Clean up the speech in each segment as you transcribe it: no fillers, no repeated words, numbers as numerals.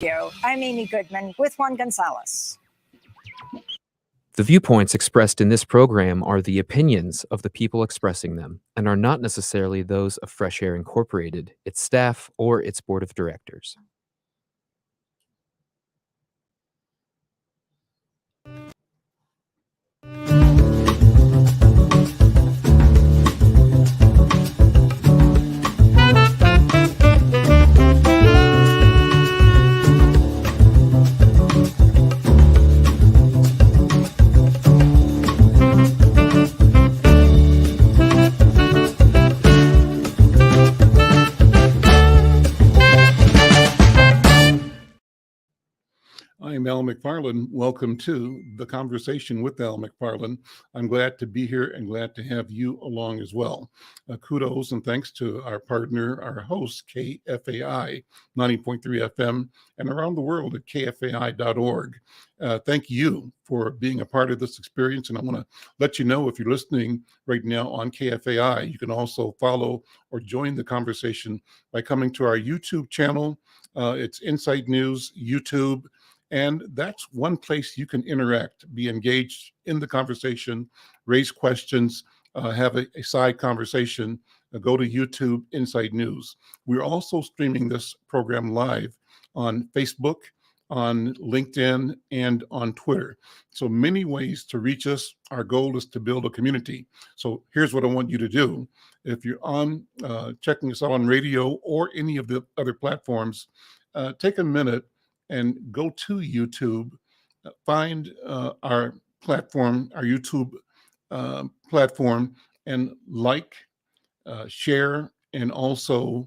I'm Amy Goodman with Juan Gonzalez. The viewpoints expressed in this program are the opinions of the people expressing them and are not necessarily those of Fresh Air Incorporated, its staff, or its board of directors. I'm Al McFarlane. Welcome to The Conversation with Al McFarlane. I'm glad to be here and glad to have you along as well. Kudos and thanks to our partner, our host, KFAI 90.3 FM, and around the world at kfai.org. Thank you for being a part of this experience. And I want to let you know, if you're listening right now on KFAI, you can also follow or join the conversation by coming to our YouTube channel. It's Insight News, YouTube. And that's one place you can interact, be engaged in the conversation, raise questions, have a side conversation. Go to YouTube Insight News. We're also streaming this program live on Facebook, on LinkedIn, and on Twitter. So many ways to reach us. Our goal is to build a community. So here's what I want you to do. If you're on checking us out on radio or any of the other platforms, take a minute and go to YouTube, find our platform, our YouTube platform, and like, share, and also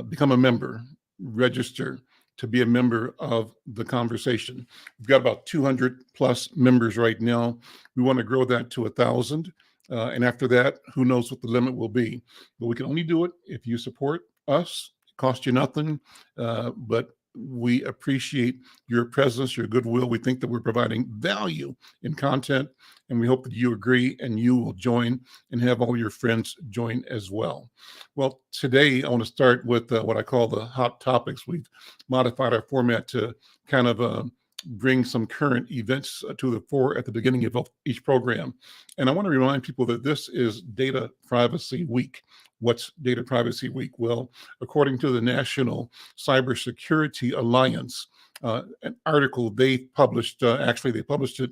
become a member, register to be a member of the conversation. We've got about 200 plus members right now. We want to grow that to 1,000. And after that, who knows what the limit will be. But we can only do it if you support us. It costs you nothing, but we appreciate your presence, your goodwill. We think that we're providing value in content, and we hope that you agree and you will join and have all your friends join as well. Well, today I want to start with what I call the hot topics. We've modified our format to kind of bring some current events to the fore at the beginning of each program. And I want to remind people that this is Data Privacy Week. What's Data Privacy Week? Well, according to the National Cybersecurity Alliance, an article they published, actually they published it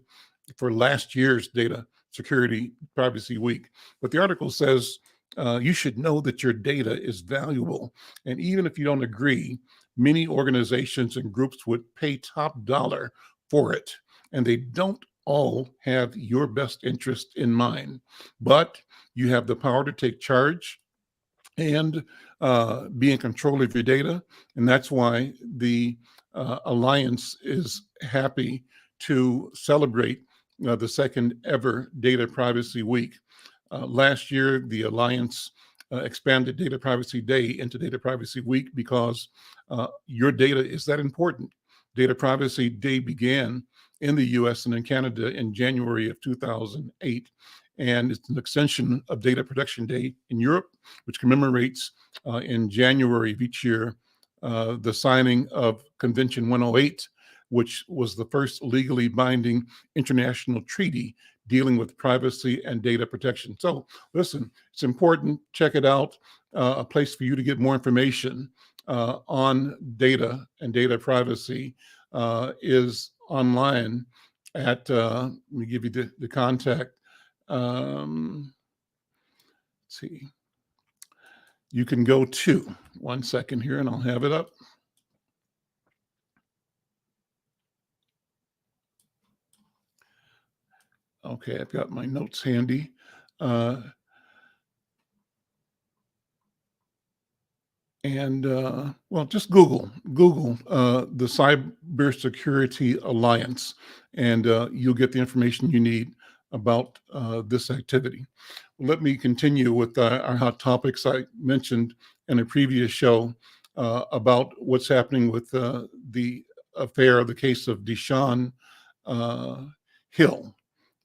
for last year's Data Security Privacy Week. But the article says you should know that your data is valuable. And even if you don't agree, many organizations and groups would pay top dollar for it. And they don't all have your best interest in mind. But you have the power to take charge and be in control of your data. And that's why the Alliance is happy to celebrate the second ever Data Privacy Week. Last year, the Alliance expanded Data Privacy Day into Data Privacy Week because your data is that important. Data Privacy Day began in the US and in Canada in January of 2008. And it's an extension of Data Protection Day in Europe, which commemorates in January of each year the signing of Convention 108, which was the first legally binding international treaty dealing with privacy and data protection. So listen, it's important. Check it out. A place for you to get more information on data and data privacy is online at, let me give you the contact. Let's see. You can go to, one second here and I'll have it up. Okay, I've got my notes handy. Well, just Google the Cybersecurity Alliance, and you'll get the information you need about this activity. Let me continue with our hot topics. I mentioned in a previous show about what's happening with the affair, the case of Deshaun Hill.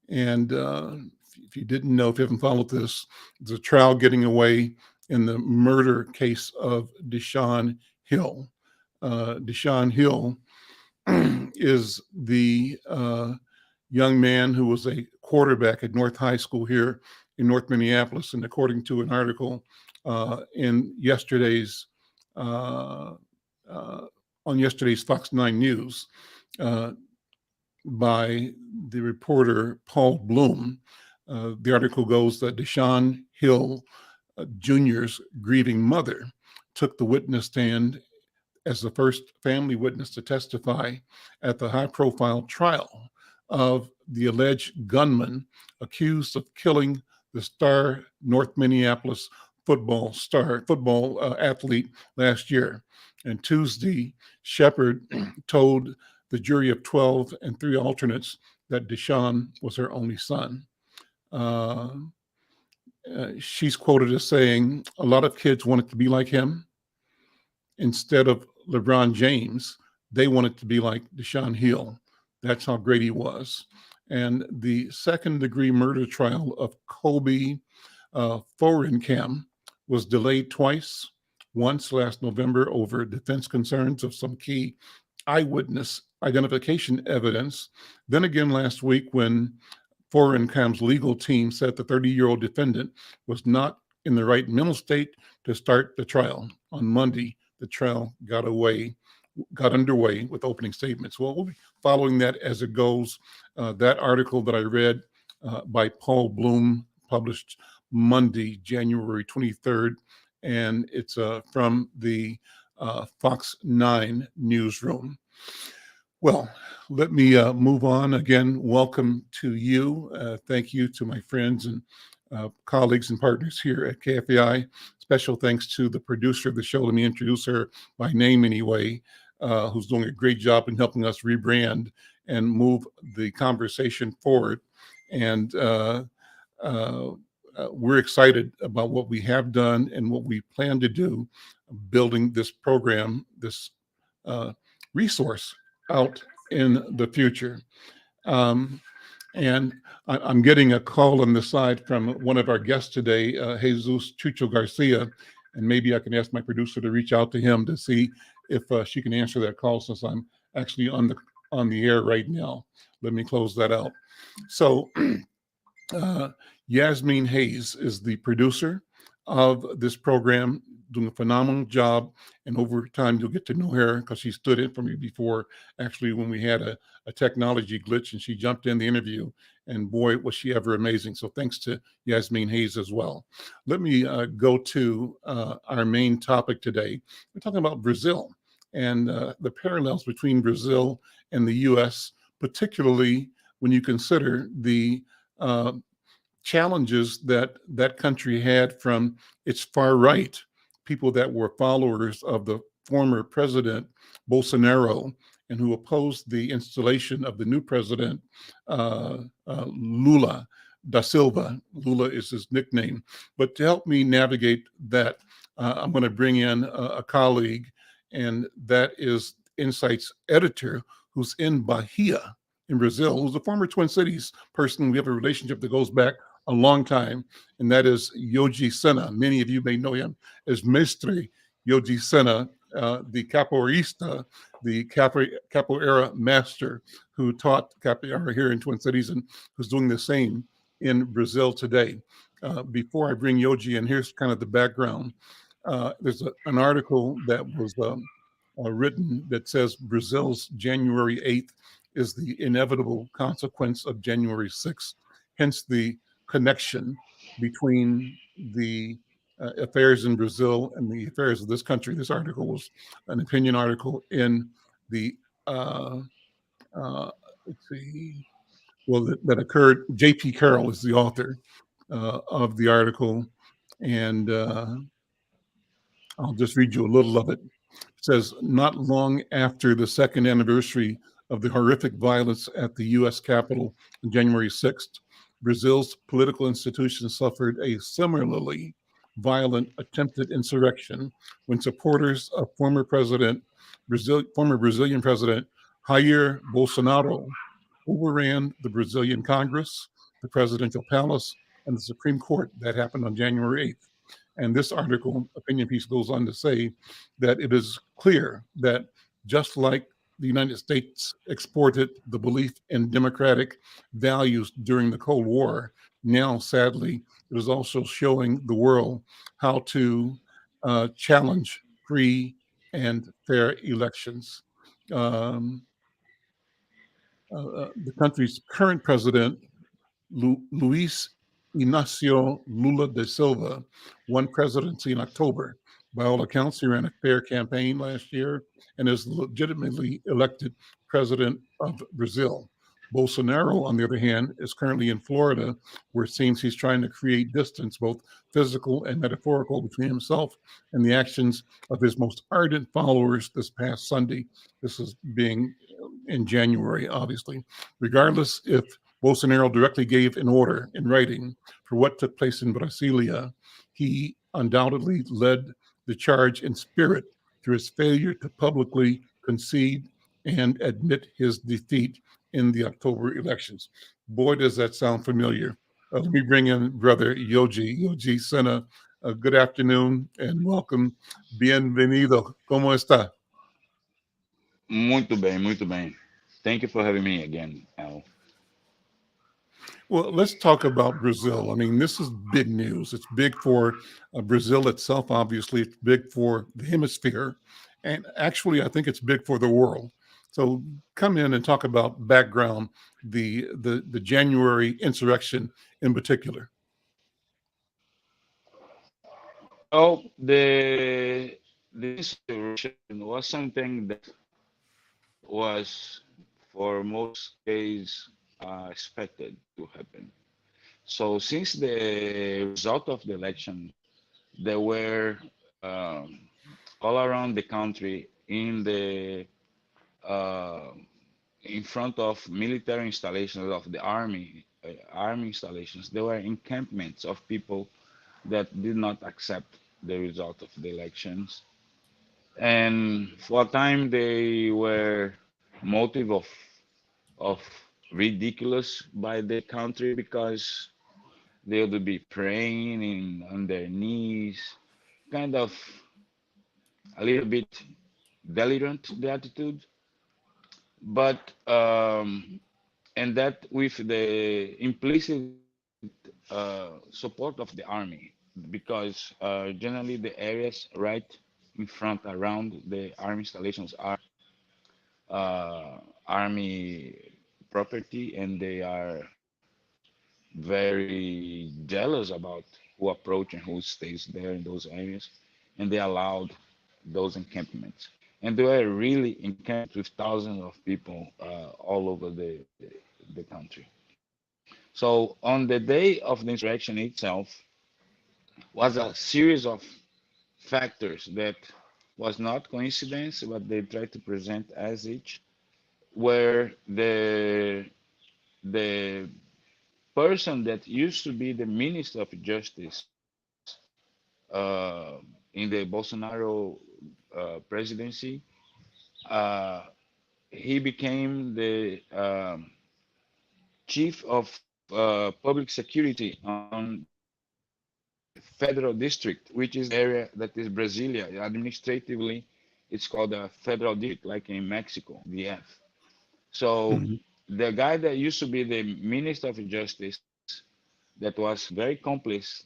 And if you didn't know, if you haven't followed this, there's a trial getting away in the murder case of Deshaun Hill. Deshaun Hill is the young man who was a quarterback at North High School here in North Minneapolis. And according to an article in yesterday's on yesterday's Fox 9 News by the reporter Paul Bloom, the article goes that Deshaun Hill Jr.'s grieving mother took the witness stand as the first family witness to testify at the high-profile trial of the alleged gunman accused of killing the star North Minneapolis football athlete last year. And Tuesday, Shepard told the jury of 12 and 3 alternates that Deshaun was her only son. She's quoted as saying, "A lot of kids wanted to be like him. Instead of LeBron James, they wanted to be like Deshaun Hill. That's how great he was." And the second-degree murder trial of Kobe Forencam was delayed twice, once last November over defense concerns of some key eyewitness identification evidence. Then again last week when Forencam's legal team said the 30-year-old defendant was not in the right mental state to start the trial. On Monday, the trial got underway with opening statements. Well, we'll be following that as it goes. That article that I read by Paul Bloom, published Monday, January 23rd, and it's from the Fox 9 newsroom. Well, let me move on. Again, welcome to you. Thank you to my friends and colleagues and partners here at KFAI. Special thanks to the producer of the show. Let me introduce her by name anyway, who's doing a great job in helping us rebrand and move the conversation forward. And we're excited about what we have done and what we plan to do, building this program, this resource out in the future. And I'm getting a call on the side from one of our guests today, Jesus Chucho Garcia, and maybe I can ask my producer to reach out to him to see if she can answer that call, since I'm actually on the air right now. Let me close that out. So Yasmin Hayes is the producer of this program, doing a phenomenal job. And over time, you'll get to know her because she stood in for me before, actually, when we had a technology glitch, and she jumped in the interview. And boy, was she ever amazing. So thanks to Yasmin Hayes as well. Let me go to our main topic today. We're talking about Brazil and the parallels between Brazil and the U.S., particularly when you consider the challenges that that country had from its far right, people that were followers of the former president Bolsonaro and who opposed the installation of the new president Lula da Silva. Lula is his nickname. But to help me navigate that, I'm going to bring in a colleague, and that is Insight's editor, who's in Bahia in Brazil, who's a former Twin Cities person. We have a relationship that goes back a long time, and that is Yoji Senna. Many of you may know him as Mestre Yoji Senna, the capoeirista, the capoeira master who taught capoeira here in Twin Cities and who's doing the same in Brazil today. Before I bring Yoji in, here's kind of the background. There's an article that was written that says Brazil's January 8th is the inevitable consequence of January 6th, hence the connection between the affairs in Brazil and the affairs of this country. This article was an opinion article in the, let's see, well, that occurred. J.P. Carroll is the author of the article, and I'll just read you a little of it. It says, not long after the second anniversary of the horrific violence at the U.S. Capitol on January 6th, Brazil's political institutions suffered a similarly violent attempted insurrection when supporters of former Brazilian President Jair Bolsonaro overran the Brazilian Congress, the presidential palace, and the Supreme Court. That happened on January 8th. And this article, opinion piece, goes on to say that it is clear that just like the United States exported the belief in democratic values during the Cold War. Now, sadly, it is also showing the world how to challenge free and fair elections. Um, the country's current president, Luis Ignacio Lula da Silva, won presidency in October. By all accounts, he ran a fair campaign last year and is legitimately elected president of Brazil. Bolsonaro, on the other hand, is currently in Florida, where it seems he's trying to create distance, both physical and metaphorical, between himself and the actions of his most ardent followers this past Sunday. This is being in January, obviously. Regardless if Bolsonaro directly gave an order in writing for what took place in Brasilia, he undoubtedly led the charge in spirit through his failure to publicly concede and admit his defeat in the October elections. Boy, does that sound familiar. Let me bring in brother Yoji Senna. Good afternoon and welcome. Bienvenido. ¿Cómo está? Muito bem, muito bem. Thank you for having me again, Al. Well, let's talk about Brazil. I mean, this is big news. It's big for Brazil itself, obviously. It's big for the hemisphere. And actually, I think it's big for the world. So come in and talk about background, the January insurrection in particular. Well, the insurrection was something that was, for most cases, expected to happen. So, since the result of the election, there were um, all around the country uh, in front of military installations of the army installations, there were encampments of people that did not accept the result of the elections. And for a time, they were motive of ridiculous by the country because they would be praying on their knees, kind of a little bit delirant, the attitude. But and that with the implicit support of the army, because generally the areas right in front around the army installations are army property, and they are very jealous about who approach and who stays there in those areas, and they allowed those encampments. And they were really encamped with thousands of people all over the country. So on the day of the insurrection itself was a series of factors that was not coincidence, but they tried to present as each, where the person that used to be the Minister of Justice uh, in the Bolsonaro presidency, uh, he became the chief of public security on the federal district, which is the area that is Brasilia. Administratively, it's called a federal district, like in Mexico, DF. So Mhm. the guy that used to be the Minister of Justice, that was very complice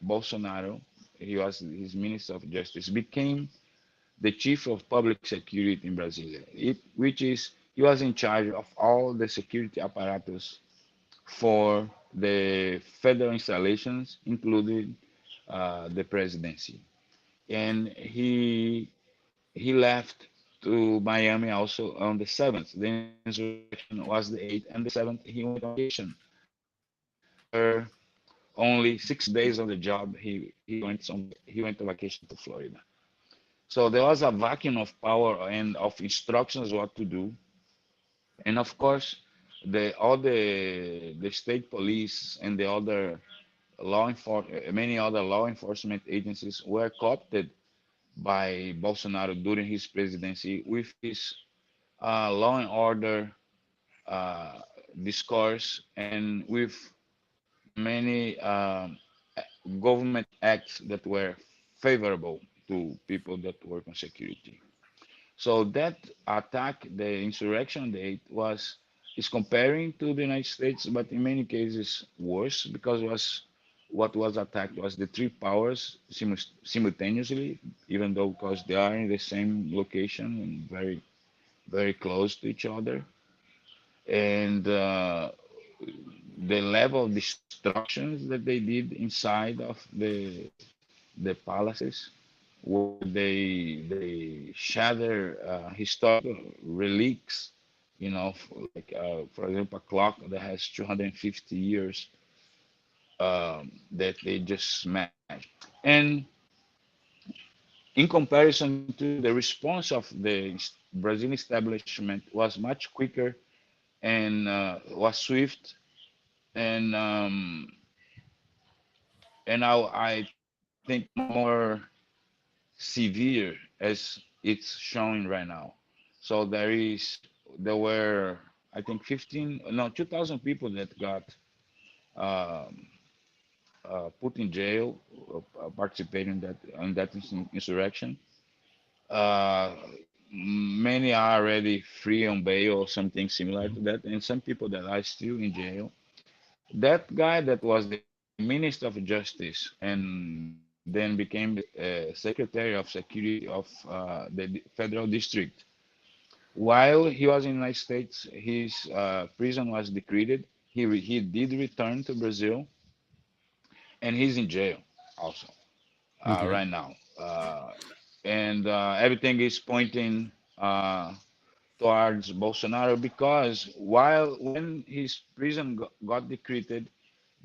Bolsonaro, he was his Minister of Justice, became the chief of public security in Brasilia, which is he was in charge of all the security apparatus for the federal installations, including the presidency. And he left to Miami also on the 7th. The insurrection was the 8th, and the 7th he went on vacation. After only 6 days on the job, he went on vacation to Florida. So there was a vacuum of power and of instructions what to do. And of course, the state police and the other many other law enforcement agencies were co-opted by Bolsonaro during his presidency with his law and order uh, discourse, and with many government acts that were favorable to people that work on security. So that attack, the insurrection date, is comparing to the United States, but in many cases worse because what was attacked was the three powers simultaneously, even though because they are in the same location and very close to each other, and the level of destructions that they did inside of the palaces, where they shatter historical relics, like for example, a clock that has 250 years that they just smashed. And in comparison to the response of the Brazilian establishment was much quicker and was swift and I think more severe as it's showing right now. So there were I think 15 no 2,000 people that got um, put in jail participating in that insurrection. Uh, Many are already free on bail or something similar to that, and some people that are still in jail. That guy that was the Minister of Justice and then became the Secretary of Security of the Federal District. While he was in the United States, his prison was decreed. He did return to Brazil, and he's in jail also Okay. right now. And everything is pointing towards Bolsonaro because when his prison got decreed,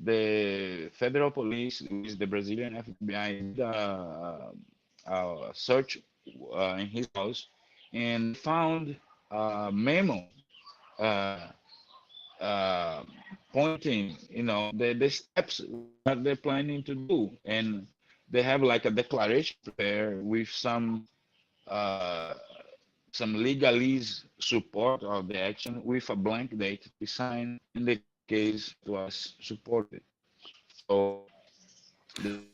the federal police, which is the Brazilian FBI, did a search in his house, and they found a memo uh, uh, pointing, the steps what they're planning to do, and they have like a declaration prepared with uh, some legalese support of the action with a blank date to be signed in the case it was supported. So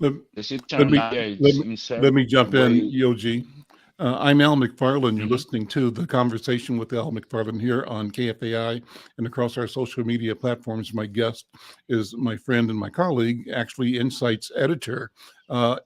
Let, the situation let right me now let is me in let me certain jump in, way. Yoji. I'm Al McFarlane. You're Mhm. listening to the conversation with Al McFarlane here on KFAI and across our social media platforms. My guest is my friend and my colleague, actually Insights editor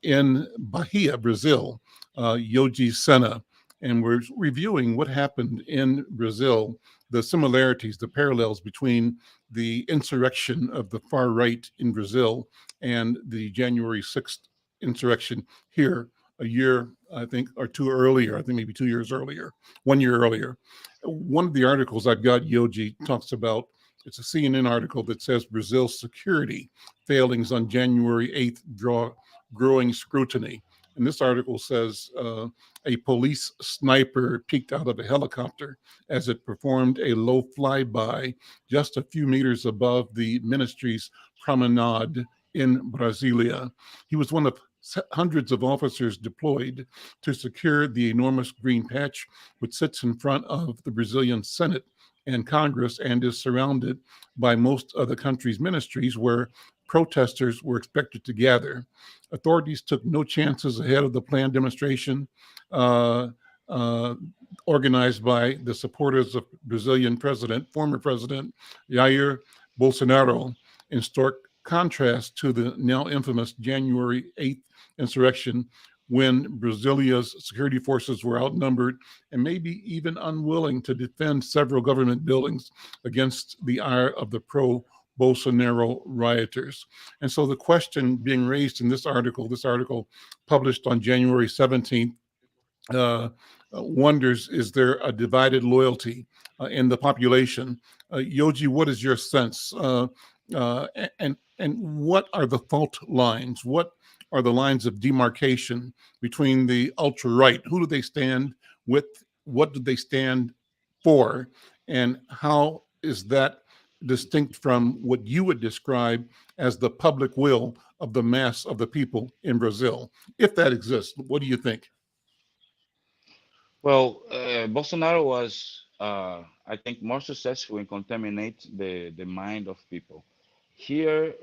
in Bahia, Brazil, Yoji Senna. And we're reviewing what happened in Brazil, the similarities, the parallels between the insurrection of the far right in Brazil and the January 6th insurrection here a year, I think, or two earlier. I think maybe 2 years earlier, 1 year earlier. One of the articles I've got, Yoji, talks about, it's a CNN article that says Brazil's security failings on January 8th draw growing scrutiny. And this article says a police sniper peeked out of a helicopter as it performed a low flyby just a few meters above the ministry's promenade in Brasilia. He was one of hundreds of officers deployed to secure the enormous green patch which sits in front of the Brazilian Senate and Congress and is surrounded by most of the country's ministries where protesters were expected to gather. Authorities took no chances ahead of the planned demonstration uh, uh, organized by the supporters of Brazilian former President Jair Bolsonaro, in stark contrast to the now infamous January 8th insurrection when Brazilia's security forces were outnumbered and maybe even unwilling to defend several government buildings against the ire of the pro-Bolsonaro rioters. And so the question being raised in this article published on January 17th, uh, wonders, is there a divided loyalty in the population? Yoji, what is your sense? Uh, and what are the fault lines? What are the lines of demarcation between the ultra right? Who do they stand with? What do they stand for? And how is that distinct from what you would describe as the public will of the mass of the people in Brazil? If that exists, what do you think? Well, Bolsonaro was, I think, more successful in contaminate the mind of people. Here,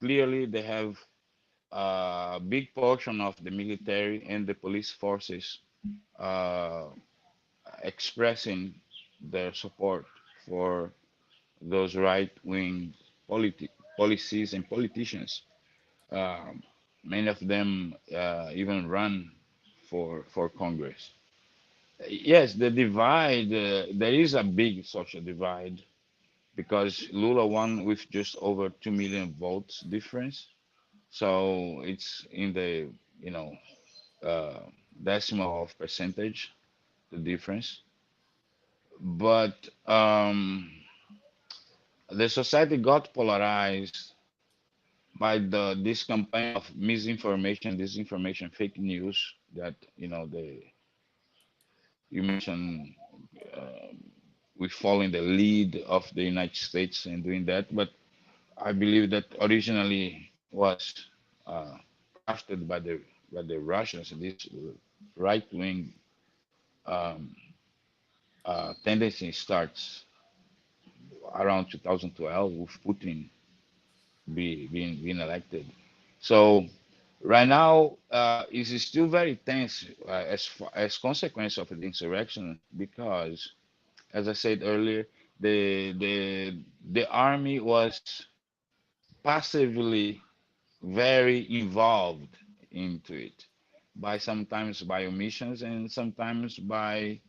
clearly, they have a big portion of the military and the police forces uh, expressing their support for those right-wing policies and politicians. Um, Many of them even run for Congress. Yes, the divide. There is a big social divide because Lula won with just over 2 million votes difference. So it's in the you know uh, decimal of percentage the difference. But the society got polarized by this campaign of misinformation, disinformation, fake news that the you mentioned uh, we following the lead of the United States in doing that, but I believe that originally was crafted by the Russians. This right wing um, tendency starts around 2012 with Putin being elected. So right now it is still very tense as consequence of the insurrection because, as I said earlier, the army was passively very involved into it by sometimes by omissions and sometimes by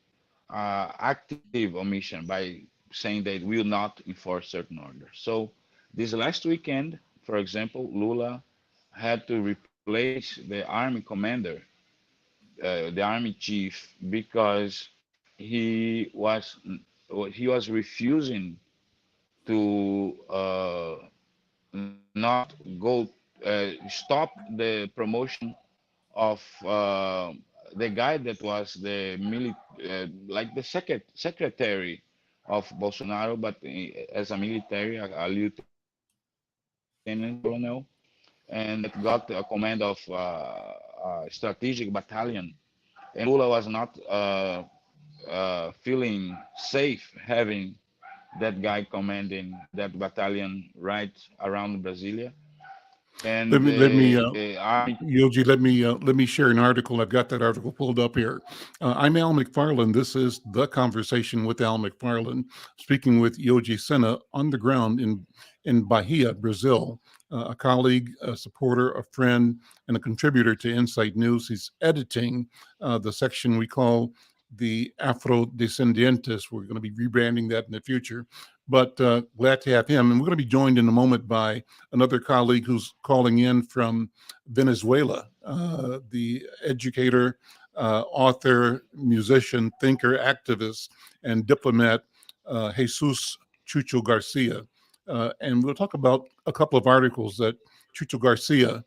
active omission by saying they will not enforce certain orders. So this last weekend, for example, Lula had to replace the army commander, the army chief, because he was refusing to not go stop the promotion of the guy that was like the secretary of Bolsonaro, but as a military, a lieutenant colonel, and that got a command of a strategic battalion. And Lula was not feeling safe having that guy commanding that battalion right around Brasilia. Let And me let me the army. Yoji, let me share an article. I've got that article pulled up here. I'm Al McFarlane. This is the conversation with Al McFarlane, speaking with Yoji Senna on the ground in Bahia, Brazil. A colleague, a supporter, a friend, and a contributor to Insight News. He's editing the section we call the Afro Descendientes. We're going to be rebranding that in the future. But glad to have him. And we're going to be joined in a moment by another colleague who's calling in from Venezuela, the educator, author, musician, thinker, activist, and diplomat, Jesus Chucho Garcia. And we'll talk about a couple of articles that Chucho Garcia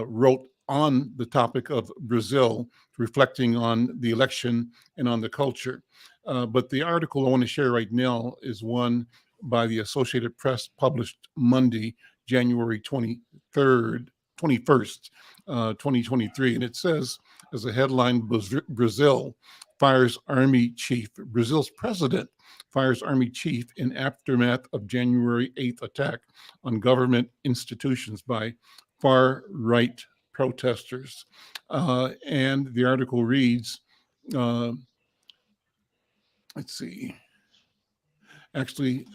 wrote on the topic of Brazil, reflecting on the election and on the culture. But the article I want to share right now is one by the Associated Press published Monday, January 23rd, 21st, 2023. And it says, as a headline, Brazil fires army chief. Brazil's president fires army chief in aftermath of January 8th attack on government institutions by far-right protesters. And the article reads, let's see, actually,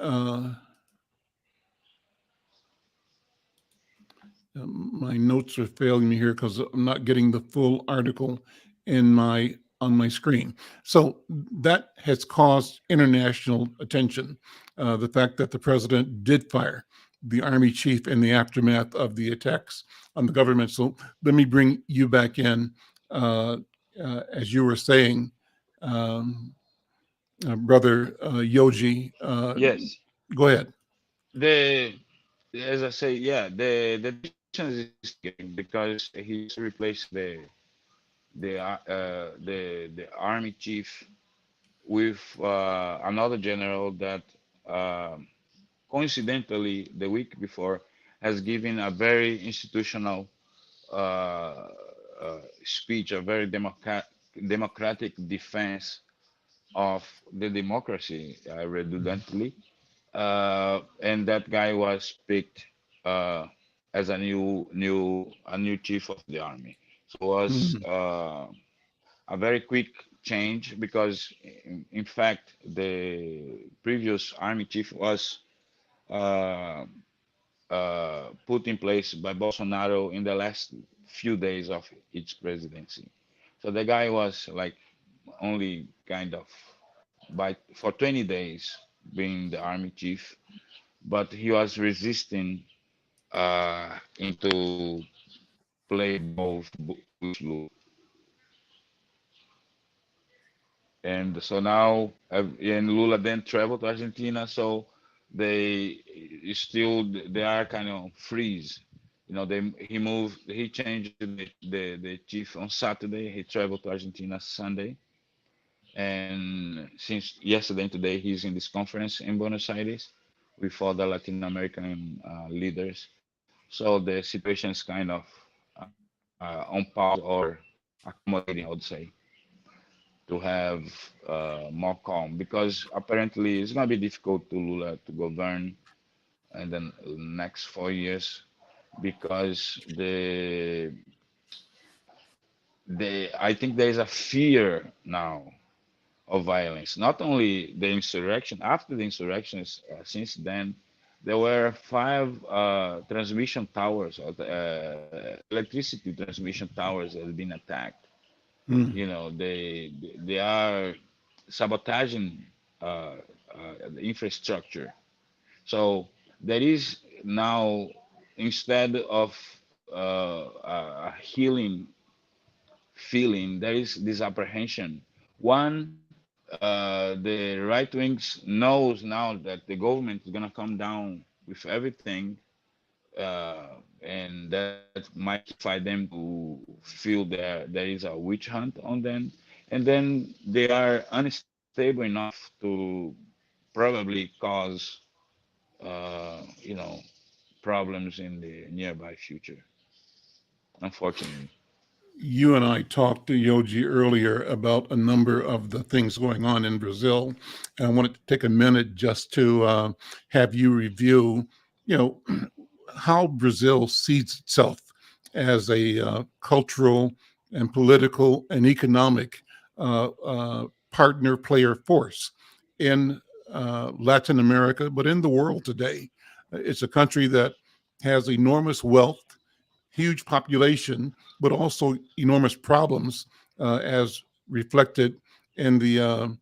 my notes are failing me here because I'm not getting the full article on my screen. So that has caused international attention. The fact that the president did fire the army chief in the aftermath of the attacks on the government. So let me bring you back in, as you were saying, brother Yoji. Yes, Go ahead. the as I say, yeah, the decision is because he just replaced the army chief with another general that coincidentally the week before has given a very institutional speech, a very democratic defense of the democracy, redundantly, and that guy was picked uh, as a new chief of the army. So it was Mhm. a very quick change because, in fact, the previous army chief was uh, put in place by Bolsonaro in the last few days of its presidency. So the guy was like only kind of by for 20 days being the army chief, but he was resisting into play both with Lula. And so now, and Lula then traveled to Argentina, so they still they are kind of freeze. You know, he changed the chief on Saturday. He traveled to Argentina Sunday, and since yesterday and today he's in this conference in Buenos Aires with all the Latin American leaders. So the situation is kind of on pause or accommodating, I would say, to have more calm because apparently it's going to be difficult to Lula to govern in the next 4 years because the I think there is a fear now of violence. Not only the insurrection, after the insurrections, since then, there were five transmission towers, electricity transmission towers that have been attacked. Mm. You know, they are sabotaging the infrastructure. So there is now, instead of a healing feeling, there is this apprehension. One, the right wings knows now that the government is gonna come down with everything, and that might fight them to feel there is a witch hunt on them, and then they are unstable enough to probably cause, you know, problems in the nearby future. Unfortunately. You and I talked to Yoji earlier about a number of the things going on in Brazil. And I wanted to take a minute just to have you review, you know, how Brazil sees itself as a cultural and political and economic partner, player, force in Latin America, but in the world today. It's a country that has enormous wealth, huge population, but also enormous problems, as reflected in the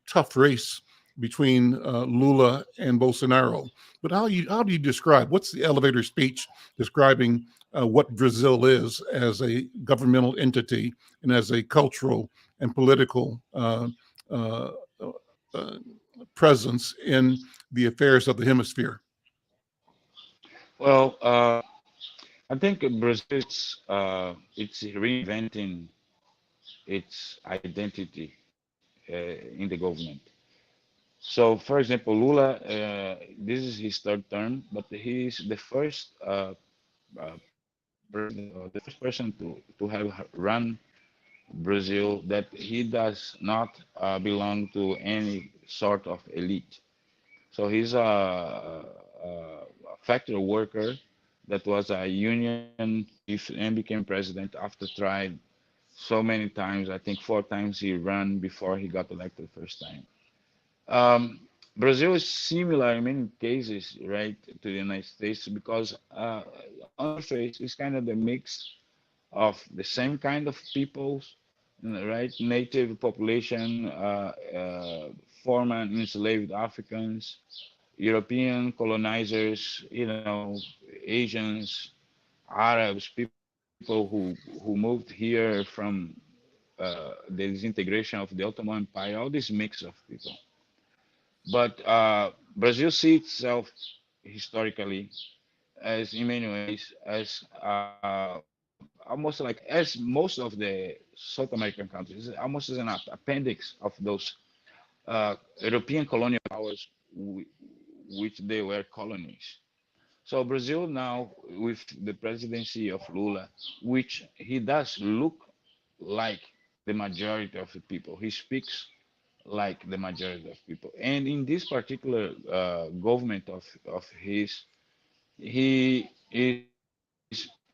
tough race between Lula and Bolsonaro. But how do you describe, what's the elevator speech describing what Brazil is as a governmental entity and as a cultural and political uh, uh, presence in the affairs of the hemisphere? Well, I think Brazil it's reinventing its identity in the government. So, for example, Lula, this is his third term, but he is the first president, or the first person to have run Brazil that he does not belong to any sort of elite. So he's a factory worker that was a union chief and became president after tried so many times. I think 4 times he ran before he got elected the first time. Um, Brazil is similar in many cases, right, to the United States because on the surface it's kind of the mix of the same kind of peoples, right? Native population, former enslaved Africans, European colonizers, you know, Asians, Arabs, people who moved here from the disintegration of the Ottoman Empire, all this mix of people. But Brazil sees itself historically as, in many ways, as almost like as most of the South American countries, almost as an appendix of those European colonial powers, which they were colonies. So Brazil now, with the presidency of Lula, which he does look like the majority of the people. He speaks like the majority of people. And in this particular government of his, he is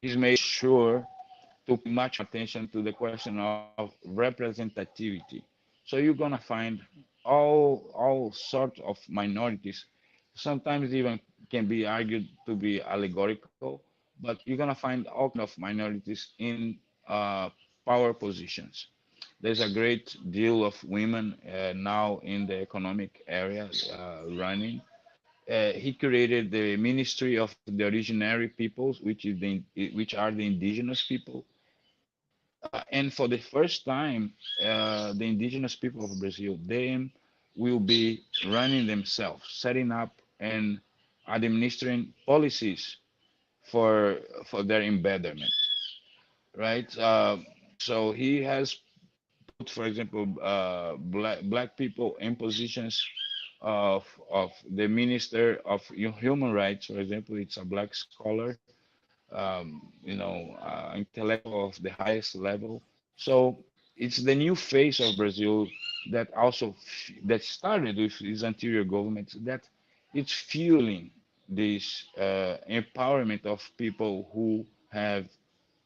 he's made sure to pay much attention to the question of representativity. So you're gonna find all sorts of minorities, sometimes even can be argued to be allegorical, but you're gonna find all kind of minorities in power positions. There's a great deal of women now in the economic area running. He created the Ministry of the Originary Peoples, which are the indigenous people. And for the first time, the indigenous people of Brazil, they will be running themselves, setting up and administering policies for their embedment, right? So he has put, for example, black people in positions of the Minister of Human Rights, for example. It's a black scholar, intellectual of the highest level. So it's the new face of Brazil that also that started with his anterior government, that it's fueling this empowerment of people who have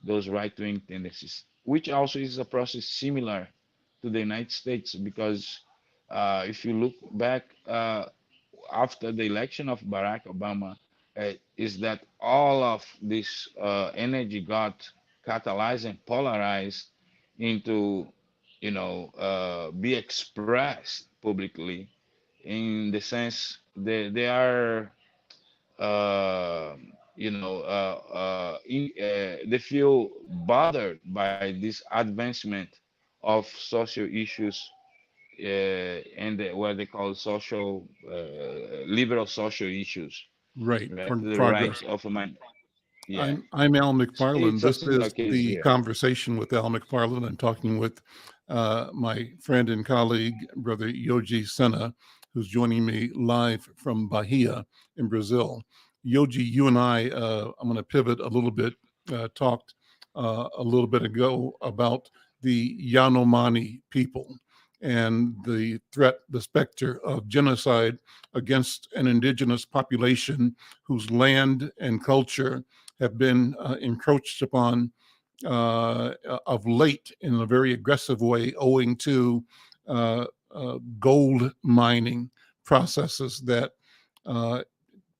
those right-wing tendencies, which also is a process similar to the United States, because if you look back after the election of Barack Obama, is that all of this energy got catalyzed and polarized into, be expressed publicly, in the sense that they are, uh, they feel bothered by this advancement of social issues, and what they call liberal social issues, Right. right? The Progress. rights of a man. Yeah, I'm Al McFarlane. it's a This similar is case the here. conversation with Al McFarlane. I'm talking with my friend and colleague, Brother Yoji Senna, who's joining me live from Bahia in Brazil. Yoji, you and I'm going to pivot a little bit, talked a little bit ago about the Yanomami people and the threat, the specter of genocide against an indigenous population whose land and culture have been encroached upon of late in a very aggressive way, owing to gold mining processes that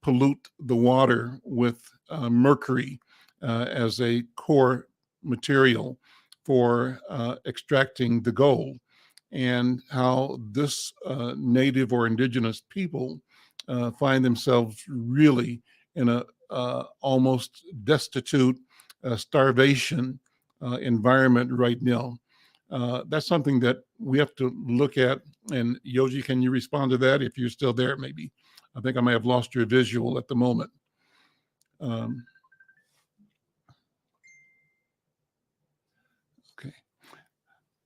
pollute the water with mercury as a core material for extracting the gold, and how this native or indigenous people find themselves really in a almost destitute, starvation environment right now. That's something that we have to look at. And Yoji, can you respond to that if you're still there? Maybe. I think I may have lost your visual at the moment. Okay.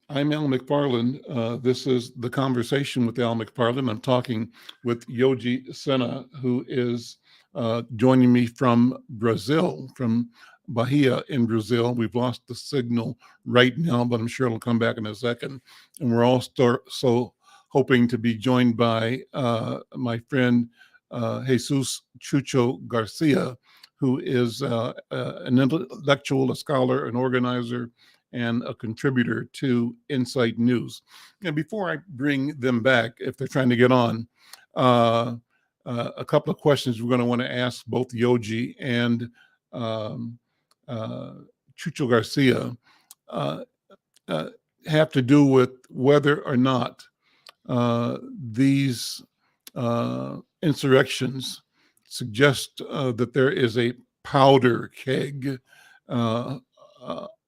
I'm Al McFarlane. This is The Conversation with Al McFarlane. I'm talking with Yoji Senna, who is joining me from Brazil, from Bahia in Brazil. We've lost the signal right now, but I'm sure it'll come back in a second. And we're all so hoping to be joined by my friend Jesus Chucho Garcia, who is an intellectual, a scholar, an organizer, and a contributor to Insight News. And before I bring them back, if they're trying to get on, a couple of questions we're going to want to ask both Yoji and Chucho Garcia have to do with whether or not these insurrections suggest that there is a powder keg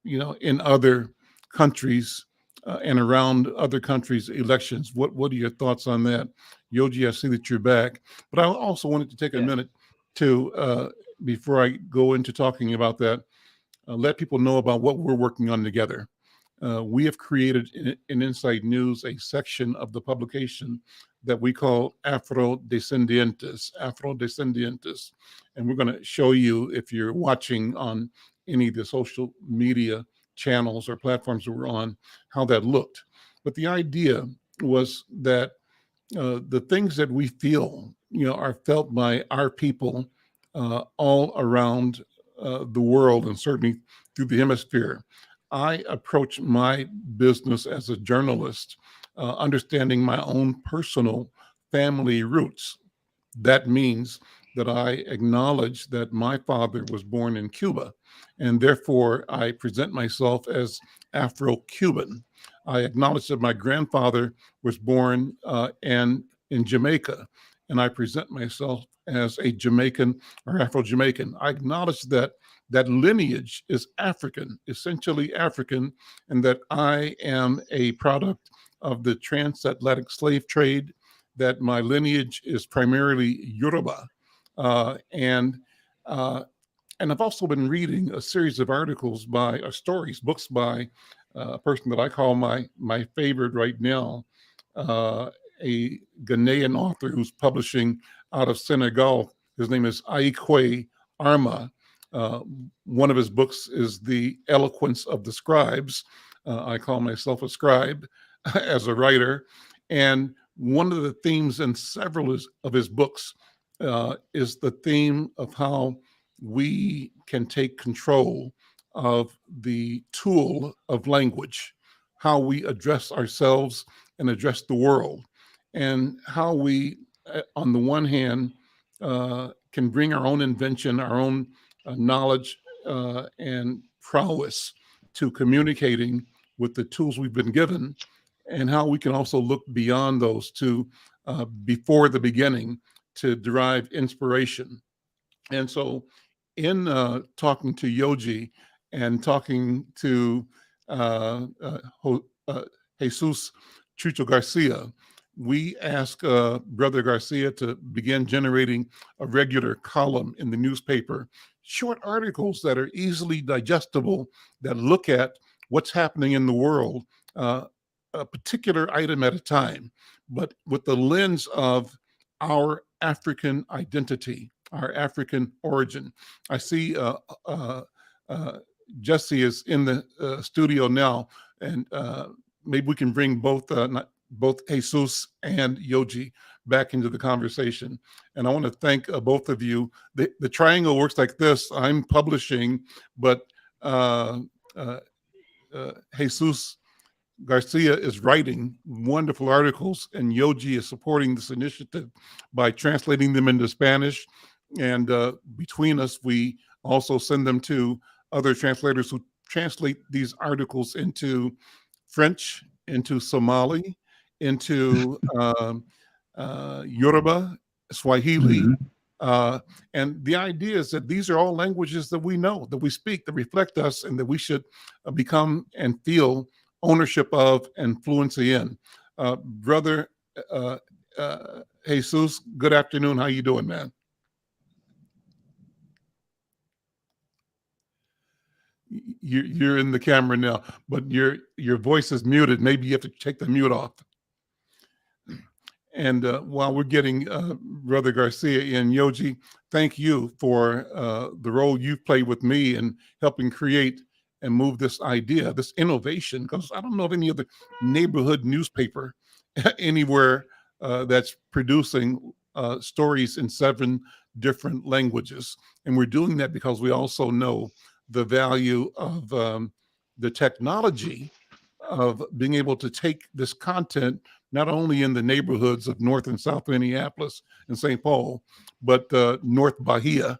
in other countries and around other countries' elections. What are your thoughts on that? Yoji, I see that you're back. But I also wanted to take a minute to, before I go into talking about that, let people know about what we're working on together. We have created in Insight News a section of the publication that we call Afrodescendientes. And we're going to show you, if you're watching on any of the social media channels or platforms that we're on, how that looked. But the idea was that the things that we feel, are felt by our people all around the world, and certainly through the hemisphere. I approach my business as a journalist, understanding my own personal family roots. That means that I acknowledge that my father was born in Cuba, and therefore I present myself as Afro-Cuban. I acknowledge that my grandfather was born in Jamaica, and I present myself as a Jamaican or Afro-Jamaican. I acknowledge that that lineage is African, essentially African, and that I am a product of the transatlantic slave trade, that my lineage is primarily Yoruba. And I've also been reading a series of articles stories, books by a person that I call my favorite right now, a Ghanaian author who's publishing out of Senegal. His name is Aikwe Arma. One of his books is The Eloquence of the Scribes. I call myself a scribe as a writer. And one of the themes in several of his books is the theme of how we can take control of the tool of language, how we address ourselves and address the world, and how we, on the one hand, can bring our own invention, our own knowledge and prowess to communicating with the tools we've been given, and how we can also look beyond those to before the beginning to derive inspiration. And so in talking to Yoji and talking to Jesus Chucho Garcia, we asked Brother Garcia to begin generating a regular column in the newspaper, short articles that are easily digestible, that look at what's happening in the world, a particular item at a time, but with the lens of our African identity, our African origin. I see Jesse is in the studio now, and maybe we can bring both Jesus and Yoji back into the conversation. And I want to thank both of you. The triangle works like this. I'm publishing, but Jesus Garcia is writing wonderful articles, and Yoji is supporting this initiative by translating them into Spanish. And between us, we also send them to other translators who translate these articles into French, into Somali, into Yoruba, Swahili. And the idea is that these are all languages that we know, that we speak, that reflect us, and that we should become and feel ownership of and fluency in. Brother Jesus, good afternoon. How you doing, man? You're in the camera now, but your voice is muted. Maybe you have to take the mute off. And while we're getting Brother Garcia in, Yoji, thank you for the role you've played with me in helping create and move this idea, this innovation, because I don't know of any other neighborhood newspaper anywhere that's producing stories in 7 different languages. And we're doing that because we also know the value of the technology of being able to take this content not only in the neighborhoods of North and South Minneapolis and St. Paul, but North Bahia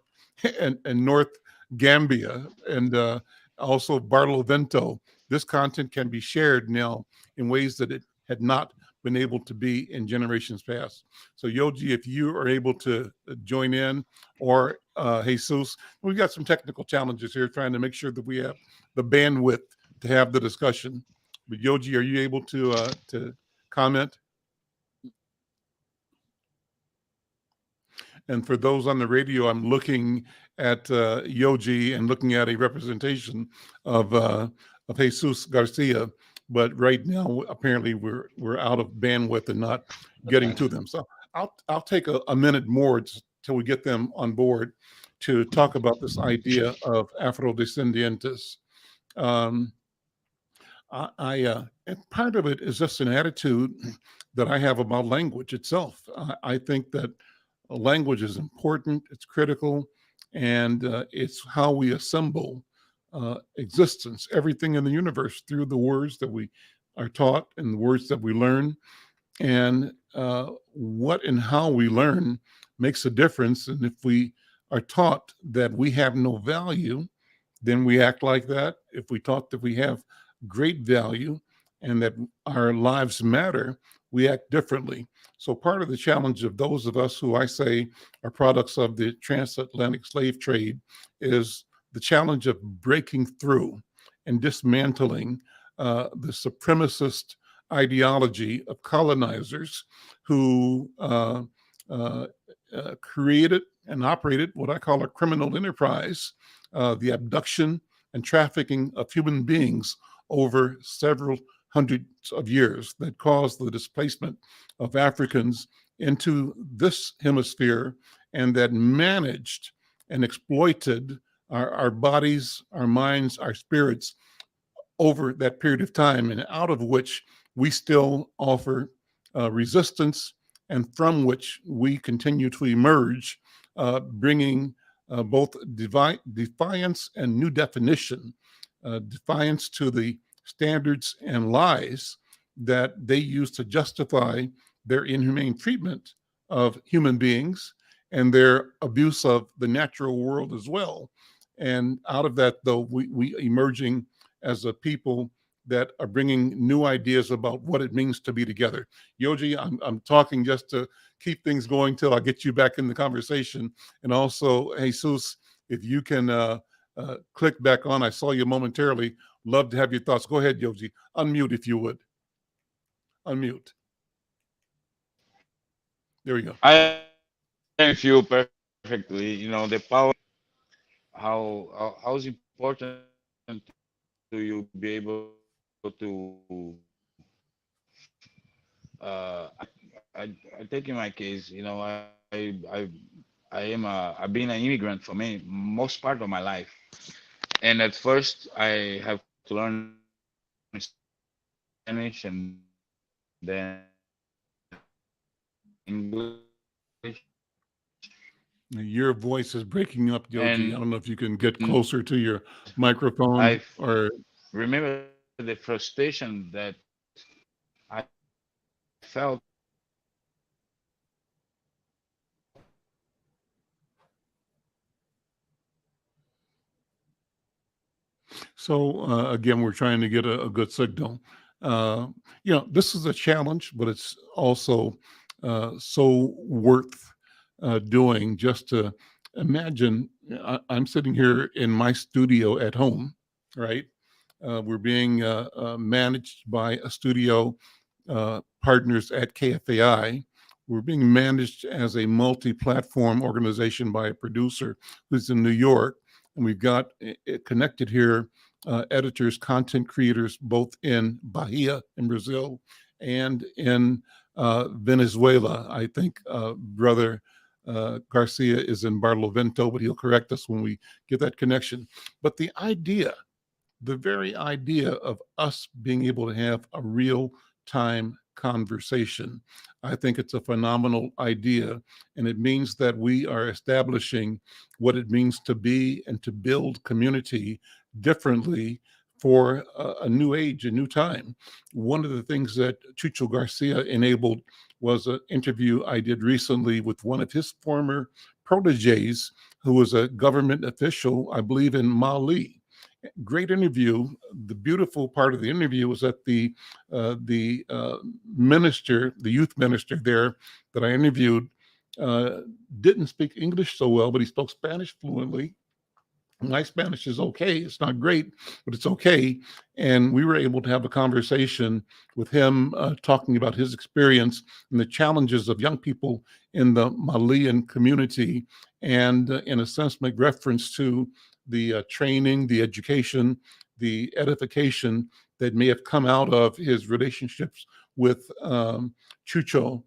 and North Gambia and also Barlovento. This content can be shared now in ways that it had not been able to be in generations past. So Yoji, if you are able to join in, or Jesus, we've got some technical challenges here trying to make sure that we have the bandwidth to have the discussion. But Yoji, are you able to comment? And for those on the radio, I'm looking at Yoji and looking at a representation of Jesus Garcia. But right now, apparently, we're out of bandwidth and not getting to them. So I'll take a minute more till we get them on board to talk about this idea of Afrodescendientes. And part of it is just an attitude that I have about language itself. I think that language is important, it's critical, and it's how we assemble existence, everything in the universe, through the words that we are taught and the words that we learn. And what and how we learn makes a difference. And if we are taught that we have no value, then we act like that. If we taught that we have great value and that our lives matter, we act differently. So part of the challenge of those of us who I say are products of the transatlantic slave trade is the challenge of breaking through and dismantling the supremacist ideology of colonizers who created and operated what I call a criminal enterprise, the abduction and trafficking of human beings over several hundreds of years that caused the displacement of Africans into this hemisphere, and that managed and exploited our bodies, our minds, our spirits over that period of time, and out of which we still offer resistance, and from which we continue to emerge, bringing both defiance and new definition, defiance to the standards and lies that they use to justify their inhumane treatment of human beings and their abuse of the natural world as well. And out of that, though, we emerging as a people that are bringing new ideas about what it means to be together. Yoji, I'm talking just to keep things going till I get you back in the conversation. And also, Jesus, if you can click back on, I saw you momentarily. Love to have your thoughts. Go ahead, Yoji. Unmute if you would. Unmute. There we go. I feel perfectly. You know, the power. How is important to you be able to. I take in my case. You know, I've been an immigrant for me most part of my life, and at first I have to learn Spanish and then English. Your voice is breaking up, Yoji. And I don't know if you can get closer to your microphone I or. remember the frustration that I felt. So again, we're trying to get a good signal. This is a challenge, but it's also so worth doing. Just to imagine, I'm sitting here in my studio at home, right? We're being managed by a studio partners at KFAI. We're being managed as a multi-platform organization by a producer who's in New York. And we've got connected here editors, content creators, both in Bahia in Brazil and in Venezuela. I think Brother Garcia is in Barlovento, but he'll correct us when we get that connection. But the very idea of us being able to have a real time conversation, I think it's a phenomenal idea. And it means that we are establishing what it means to be and to build community differently for a new age, a new time. One of the things that Chucho Garcia enabled was an interview I did recently with one of his former proteges, who was a government official, I believe, in Mali. Great interview. The beautiful part of the interview was that the minister, the youth minister there that I interviewed, didn't speak English so well, but he spoke Spanish fluently. My Spanish is okay. It's not great, but it's okay. And we were able to have a conversation with him talking about his experience and the challenges of young people in the Malian community, and in a sense make reference to the training, the education, the edification that may have come out of his relationships with Chucho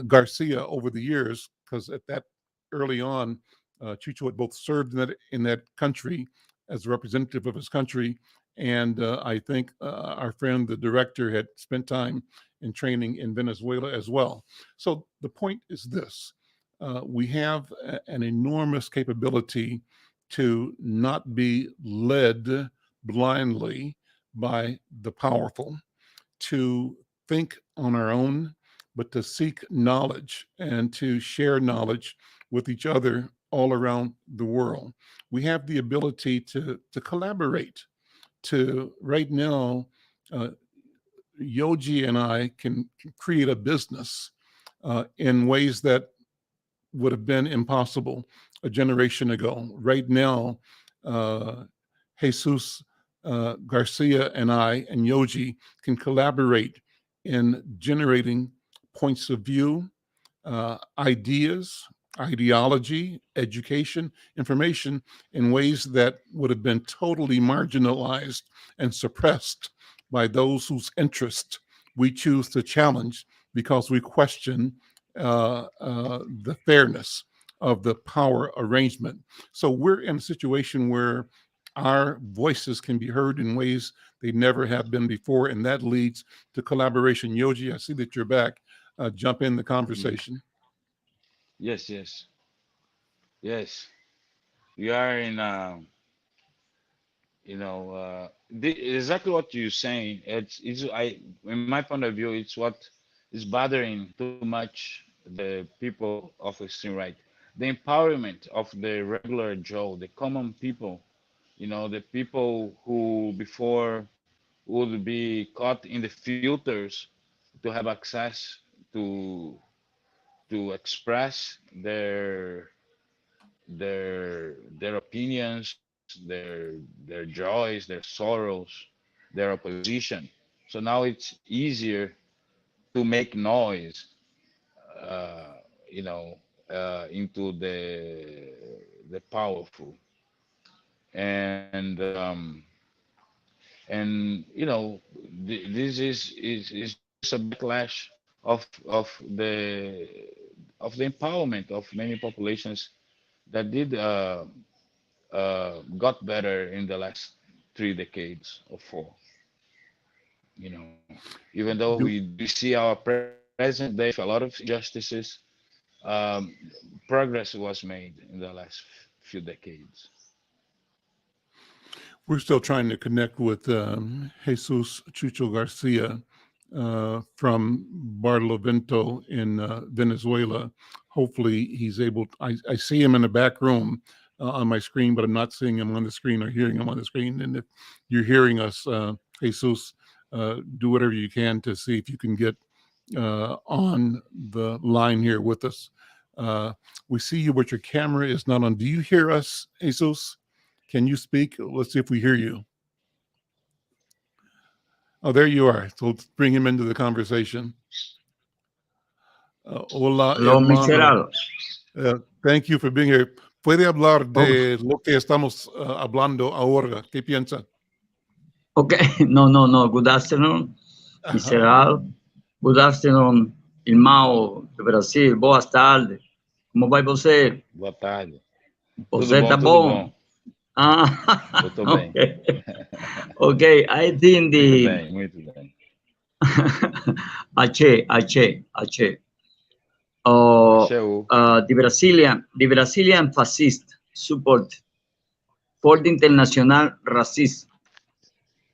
Garcia over the years, because at that early on, Chucho had both served in that country as a representative of his country, and I think our friend, the director, had spent time in training in Venezuela as well. So the point is this. We have an enormous capability to not be led blindly by the powerful, to think on our own, but to seek knowledge and to share knowledge with each other all around the world. We have the ability to collaborate, to right now, Yoji and I can create a business in ways that would have been impossible a generation ago. Right now, Jesus Garcia and I and Yoji can collaborate in generating points of view, ideas, ideology, education, information in ways that would have been totally marginalized and suppressed by those whose interest we choose to challenge because we question the fairness of the power arrangement. So we're in a situation where our voices can be heard in ways they never have been before, and that leads to collaboration. Yoji, I see that you're back. Jump in the conversation. Yes, yes, yes. We are in, exactly what you're saying. In my point of view, it's what is bothering too much the people of extreme right. The empowerment of the regular Joe, the common people, the people who before would be caught in the filters to have access to express their opinions, their joys, their sorrows, their opposition. So now it's easier to make noise, uh, into the powerful, and this is just a backlash of of the empowerment of many populations that did got better in the last 3 decades or 4. Even though Do, we see our present day a lot of injustices, um, progress was made in the last few decades. we're still trying to connect with Jesus Chucho Garcia from Barlovento in Venezuela. Hopefully he's able, I see him in the back room on my screen, but I'm not seeing him on the screen or hearing him on the screen. And if you're hearing us, Jesus, do whatever you can to see if you can get on the line here with us. We see you, but your camera is not on. Do you hear us, Jesus? Can you speak? Let's see if we hear you. Oh, there you are. So let's bring him into the conversation. Hola, Hello, Mr. hermano. Al. Thank you for being here. ¿Puede hablar de lo que estamos hablando ahora? ¿Qué piensa? Okay, no. Good afternoon, Mr. Al. Good afternoon, irmão do Brasil. Boa tarde. Como vai você? Boa tarde. Você Tudo tá tudo bom? Eu tô bem. Okay, I think Muito bem. Achei. Achei The Brazilian fascist support for the international racist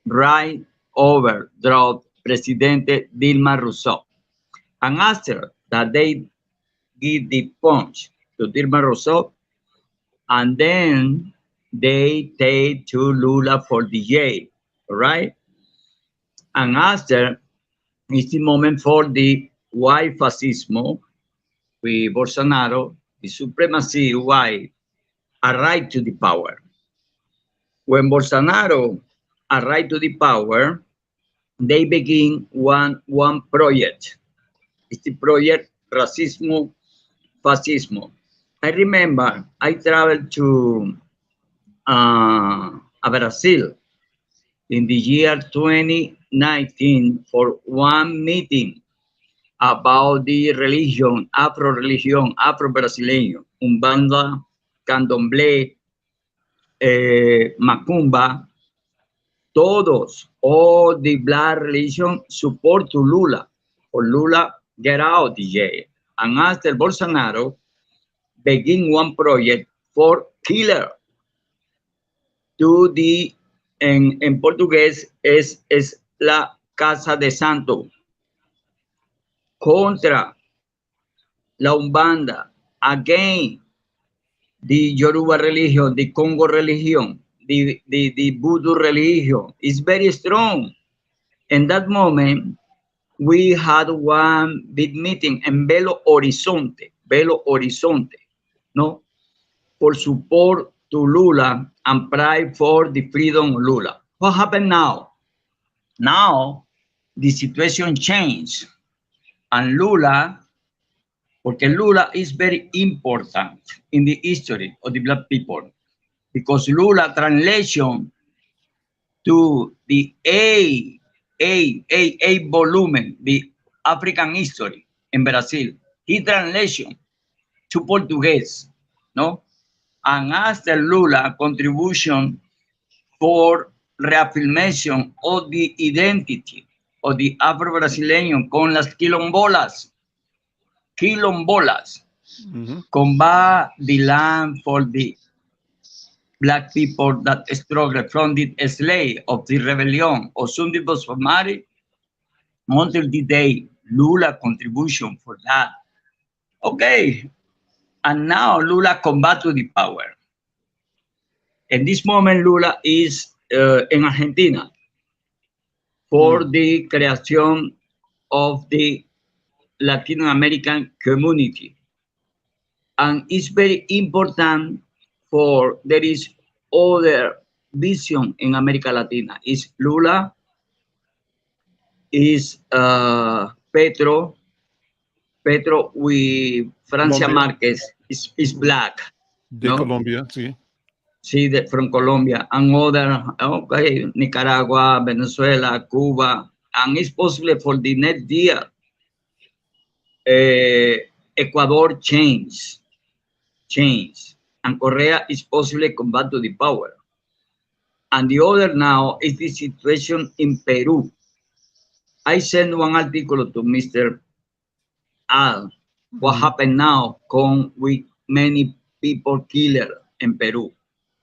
right overthrew Presidente Dilma Rousseff. And after that, they give the punch to Dilma Rousseff, and then they take to Lula for the jail, right? And after, it's the moment for the white fascismo with Bolsonaro, the supremacy white, arrived to the power. When Bolsonaro arrived to the power, they begin one project. It's the project Racismo, Fascismo. I remember I traveled to Brazil in the year 2019 for one meeting about the religion, Afro-Brasileño, Umbanda, Candomblé, Macumba, todos, all the black religion support to Lula, or Lula get out the jail. And after Bolsonaro begin one project for killer to the, en portugués es la Casa de Santo, contra la Umbanda, against the Yoruba religion, the Congo religion, the Voodoo religion is very strong. In that moment, we had one big meeting in Belo Horizonte, no, for support to Lula and pray for the freedom of Lula. What happened now? Now, the situation changed, and Lula, porque Lula is very important in the history of the Black people, because Lula translation to the A volume, the African history in Brazil, he translation to Portuguese, no? And after Lula contribution for reaffirmation of the identity of the Afro-Brasileño con las quilombolas, combat the land for the Black people that struggle from the slave of the rebellion of Sunday Bosfamari until the day Lula contribution for that. Okay, and now Lula come back to the power. In this moment, Lula is in Argentina for the creation of the Latin American community. And it's very important for there is other vision in America Latina. Is Lula, is Petro with Francia Colombia. Márquez is black. De no? Colombia, sí. Sí, from Colombia and other, okay, Nicaragua, Venezuela, Cuba, and it's possible for the next year, Ecuador change, and Korea is possibly come back to the power. And the other now is the situation in Peru. I sent one article to Mr. Al, what happened now with many people killed in Peru.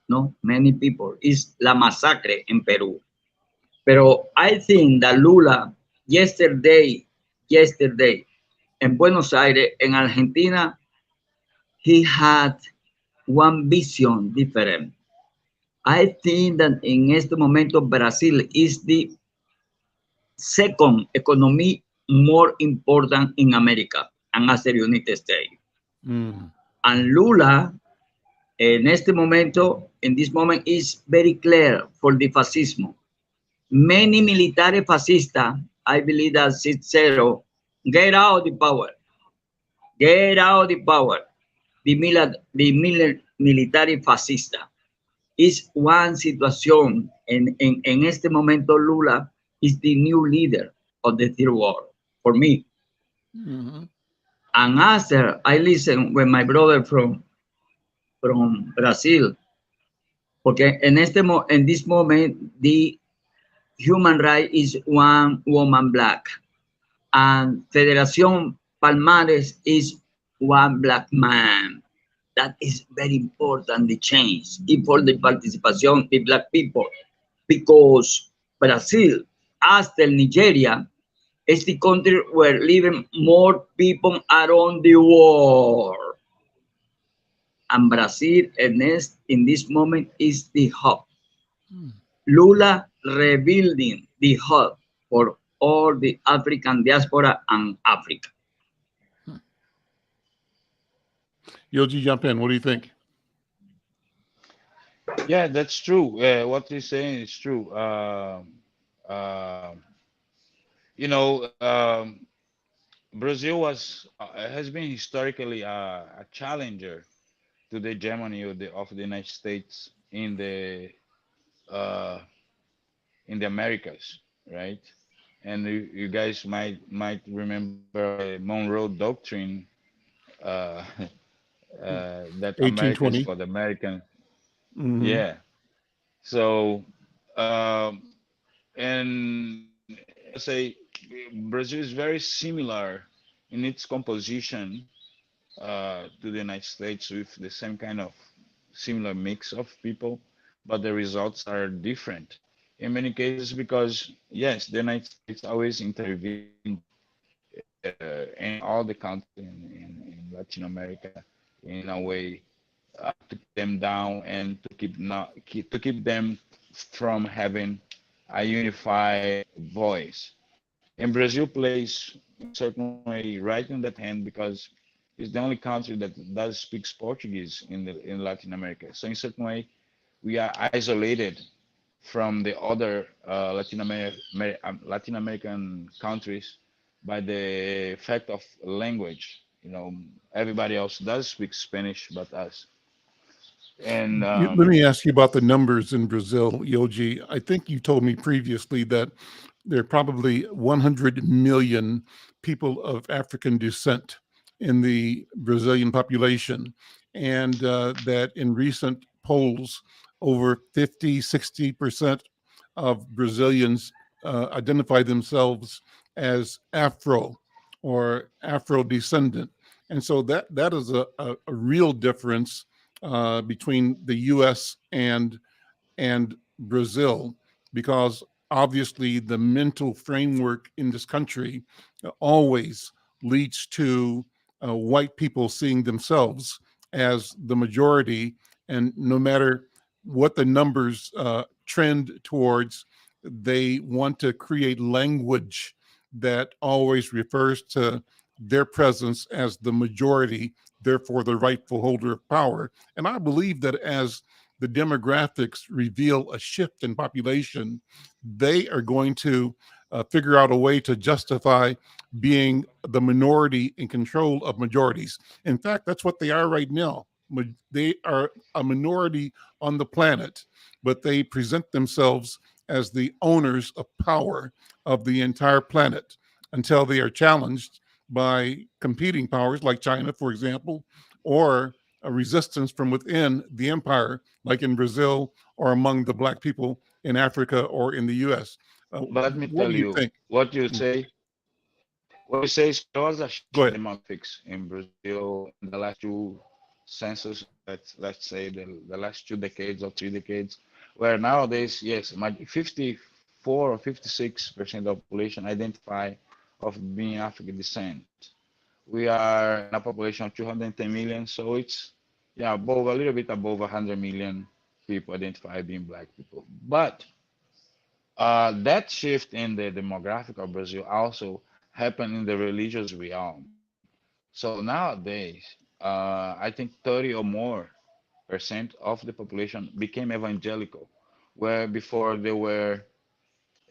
No, many people. It's la masacre in Peru. Pero I think that Lula yesterday in Buenos Aires, in Argentina, he had one vision different. I think that in este momento Brazil is the second economy more important in America and as the United States. And Lula in this moment is very clear for the fascismo. Many military fascistas, I believe that 6-0, get out of the power. Get out of the power. The military fascista is one situation. En este momento, Lula is the new leader of the third world for me. And after I listen with my brother from Brazil, porque in this moment, the human right is one woman black, and Federación Palmares is one black man. That is very important, the change, for the participation, the black people, because Brazil, after Nigeria, is the country where living more people around the world. And Brazil, in this moment, is the hub. Lula rebuilding the hub for all the African diaspora and Africa. Yoji, jump in. What do you think? Yeah, that's true. What you're saying is true. Brazil has been historically a challenger to the hegemony of the United States in the Americas, right? And you guys might remember the Monroe Doctrine, that Americans called American. Yeah. So, and I say Brazil is very similar in its composition to the United States, with the same kind of similar mix of people, but the results are different. In many cases, because yes, the United States always intervened in all the countries in Latin America in a way to keep them down and to keep them from having a unified voice. And Brazil plays in a certain way right in that hand because it's the only country that does speaks Portuguese in Latin America. So in a certain way, we are isolated from the other Latin American countries by the fact of language. You know, everybody else does speak Spanish but us. And Let me ask you about the numbers in Brazil, Yoji. I think you told me previously that there are probably 100 million people of African descent in the Brazilian population, and that in recent polls, over 50, 60% of Brazilians identify themselves as Afro or Afro descendant. And so that is a real difference between the U.S. and Brazil, because obviously the mental framework in this country always leads to white people seeing themselves as the majority, and no matter what the numbers trend towards, they want to create language that always refers to their presence as the majority, therefore the rightful holder of power. And I believe that as the demographics reveal a shift in population, they are going to figure out a way to justify being the minority in control of majorities. In fact, that's what they are right now. They are a minority on the planet, but they present themselves as the owners of power of the entire planet until they are challenged by competing powers like China, for example, or a resistance from within the empire, like in Brazil or among the Black people in Africa or in the U.S. let me What tell do you you, think? what you say. What you say is there was a shift Go in ahead. demographics in Brazil in the last two census, let's say the last 2 decades or 3 decades, where nowadays, yes, 54 or 56% of the population identify of being African descent. We are in a population of 210 million, so it's above a little bit above 100 million people identify being Black people. But that shift in the demographic of Brazil also happened in the religious realm. So nowadays, I think 30 or more percent of the population became evangelical, where before they were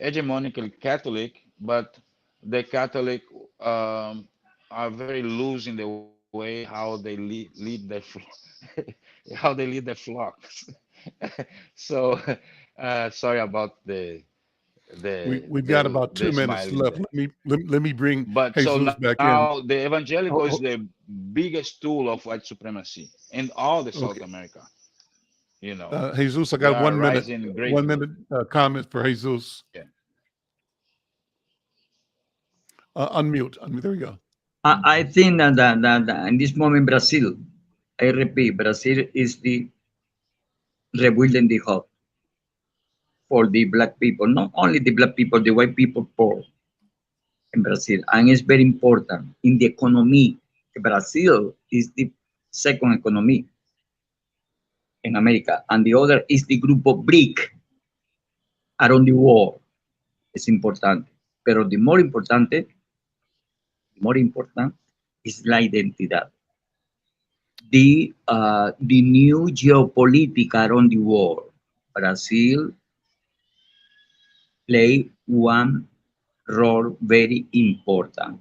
hegemonically Catholic, but the Catholic are very loose in the way how they lead their how they lead their flocks. So sorry about We've got about 2 the minutes smiling left. there. Let me bring But so Jesus back in. now the evangelical Oh, is the biggest tool of white supremacy in all the South okay. America. You know, Jesus, I they got are 1 minute. rising 1 greatly. minute comment for Jesus. Yeah. Unmute. There you go. I think that in this moment, Brazil, I repeat, Brazil is the rebuilding the hope for the Black people, not only the Black people, the white people poor in Brazil. And it's very important in the economy. Brazil is the second economy in America, and the other is the Grupo BRIC around the world. Es importante. Pero the more important is la identidad. The new geopolitics around the world. Brazil play one role very important.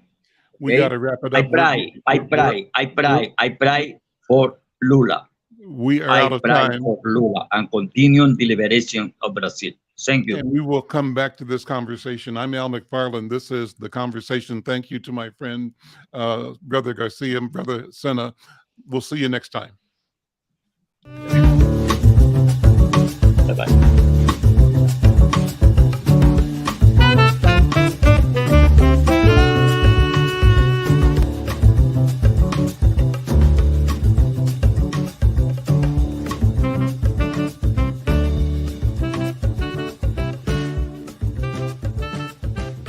We Okay? got to wrap it I up. pray for Lula. We are I out of pray time. for Lula and continuing the liberation of Brazil. Thank you. And we will come back to this conversation. I'm Al McFarlane. This is The Conversation. Thank you to my friend, Brother Garcia, Brother Senna. We'll see you next time. Bye-bye.